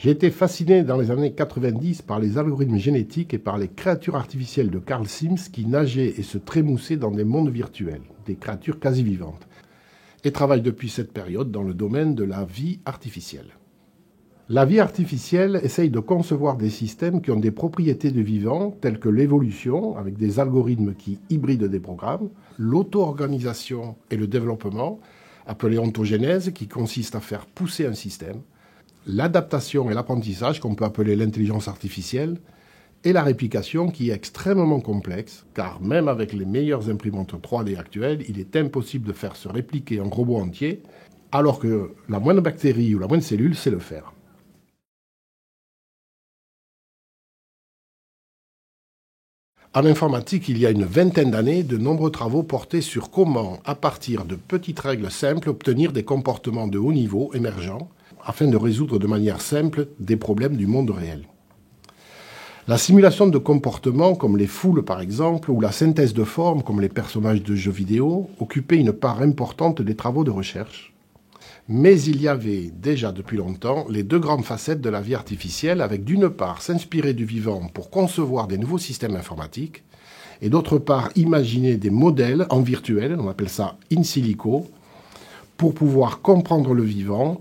J'ai été fasciné dans les années 90 par les algorithmes génétiques et par les créatures artificielles de Carl Sims qui nageaient et se trémoussaient dans des mondes virtuels, des créatures quasi vivantes, et travaille depuis cette période dans le domaine de la vie artificielle. La vie artificielle essaye de concevoir des systèmes qui ont des propriétés de vivants, telles que l'évolution, avec des algorithmes qui hybrident des programmes, l'auto-organisation et le développement, appelé ontogénèse, qui consiste à faire pousser un système, l'adaptation et l'apprentissage, qu'on peut appeler l'intelligence artificielle, et la réplication, qui est extrêmement complexe, car même avec les meilleures imprimantes 3D actuelles, il est impossible de faire se répliquer un robot entier, alors que la moindre bactérie ou la moindre cellule sait le faire. En informatique, il y a une vingtaine d'années, de nombreux travaux portaient sur comment, à partir de petites règles simples, obtenir des comportements de haut niveau émergents, afin de résoudre de manière simple des problèmes du monde réel. La simulation de comportements, comme les foules par exemple, ou la synthèse de formes, comme les personnages de jeux vidéo, occupaient une part importante des travaux de recherche. Mais il y avait déjà depuis longtemps les deux grandes facettes de la vie artificielle, avec d'une part s'inspirer du vivant pour concevoir des nouveaux systèmes informatiques, et d'autre part imaginer des modèles en virtuel, on appelle ça in silico, pour pouvoir comprendre le vivant,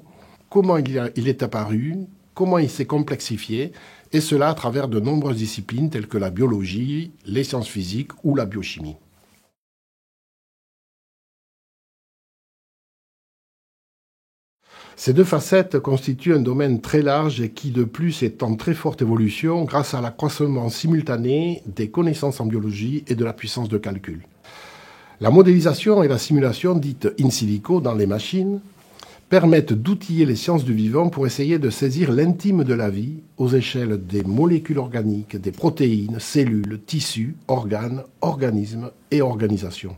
comment il est apparu, comment il s'est complexifié, et cela à travers de nombreuses disciplines telles que la biologie, les sciences physiques ou la biochimie. Ces deux facettes constituent un domaine très large et qui de plus est en très forte évolution grâce à l'accroissement simultané des connaissances en biologie et de la puissance de calcul. La modélisation et la simulation dites in silico dans les machines permettent d'outiller les sciences du vivant pour essayer de saisir l'intime de la vie aux échelles des molécules organiques, des protéines, cellules, tissus, organes, organismes et organisations.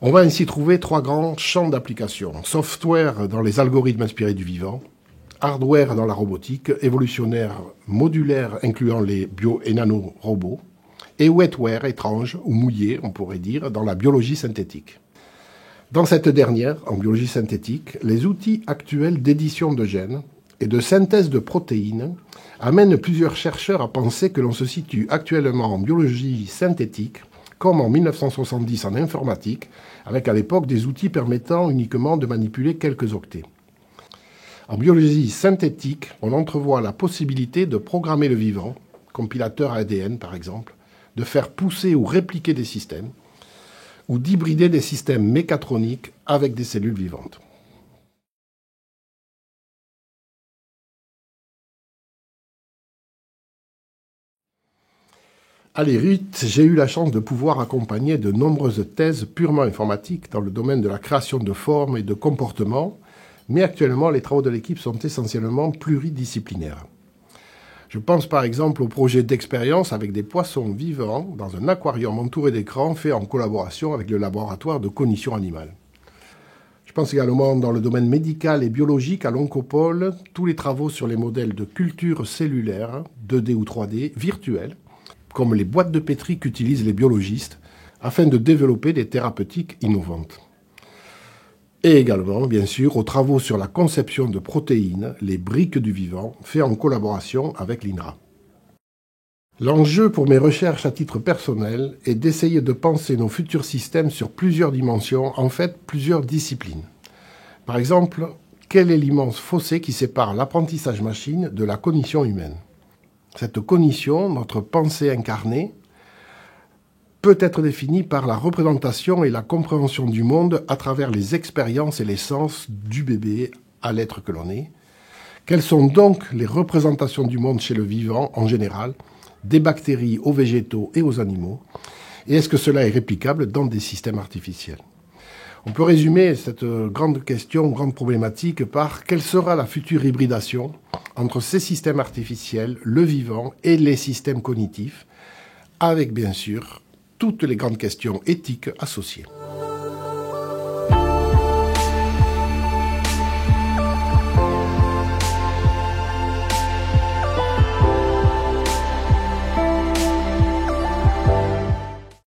On va ainsi trouver trois grands champs d'application. Software dans les algorithmes inspirés du vivant, hardware dans la robotique, évolutionnaire modulaire incluant les bio- et nanorobots, et wetware étrange ou mouillé, on pourrait dire, dans la biologie synthétique. Dans cette dernière, en biologie synthétique, les outils actuels d'édition de gènes et de synthèse de protéines amènent plusieurs chercheurs à penser que l'on se situe actuellement en biologie synthétique, comme en 1970 en informatique, avec à l'époque des outils permettant uniquement de manipuler quelques octets. En biologie synthétique, on entrevoit la possibilité de programmer le vivant, compilateur ADN par exemple, de faire pousser ou répliquer des systèmes, ou d'hybrider des systèmes mécatroniques avec des cellules vivantes. À l'ERUT, j'ai eu la chance de pouvoir accompagner de nombreuses thèses purement informatiques dans le domaine de la création de formes et de comportements, mais actuellement les travaux de l'équipe sont essentiellement pluridisciplinaires. Je pense par exemple au projet d'expérience avec des poissons vivants dans un aquarium entouré d'écrans fait en collaboration avec le laboratoire de cognition animale. Je pense également dans le domaine médical et biologique à l'Oncopole, tous les travaux sur les modèles de culture cellulaire, 2D ou 3D, virtuels, comme les boîtes de pétri qu'utilisent les biologistes, afin de développer des thérapeutiques innovantes. Et également, bien sûr, aux travaux sur la conception de protéines, les briques du vivant, faits en collaboration avec l'INRA. L'enjeu pour mes recherches à titre personnel est d'essayer de penser nos futurs systèmes sur plusieurs dimensions, en fait plusieurs disciplines. Par exemple, quel est l'immense fossé qui sépare l'apprentissage machine de la cognition humaine ? Cette cognition, notre pensée incarnée, peut être définie par la représentation et la compréhension du monde à travers les expériences et les sens du bébé à l'être que l'on est. Quelles sont donc les représentations du monde chez le vivant en général, des bactéries aux végétaux et aux animaux, et est-ce que cela est réplicable dans des systèmes artificiels ? On peut résumer cette grande question, grande problématique par quelle sera la future hybridation entre ces systèmes artificiels, le vivant et les systèmes cognitifs, avec bien sûr toutes les grandes questions éthiques associées.